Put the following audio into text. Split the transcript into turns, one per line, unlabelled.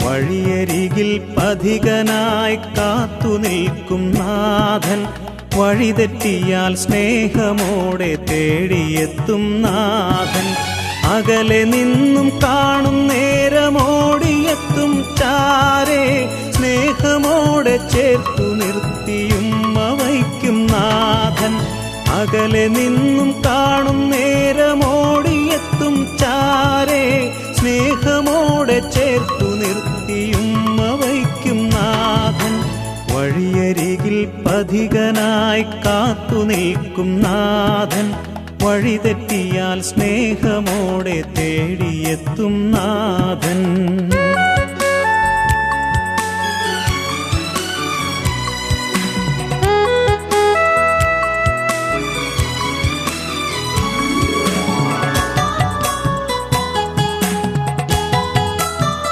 വഴിയരികിൽ പഥികനായി കാത്തു നിൽക്കും നാഥൻ, വഴിതെറ്റിയാൽ സ്നേഹമോടെ തേടിയെത്തും നാഥൻ. അകലെ നിന്നും കാണും നേരമോടിയെത്തും ചാരേ, സ്നേഹമോടെ ചേർത്തു നിർത്തിയും വയ്ക്കും നാഥൻ. അകലെ നിന്നും കാണും നേരമോടിയെത്തും ചാരേ, സ്നേഹമോടെ ചേർത്തു നിർത്തിയും വയ്ക്കും നാഥൻ. വഴിയരികിൽ പഥികനായി കാത്തു നിൽക്കും നാഥൻ, വഴിതെറ്റിയാൽ സ്നേഹമോടെ തേടിയെത്തും നാഥൻ.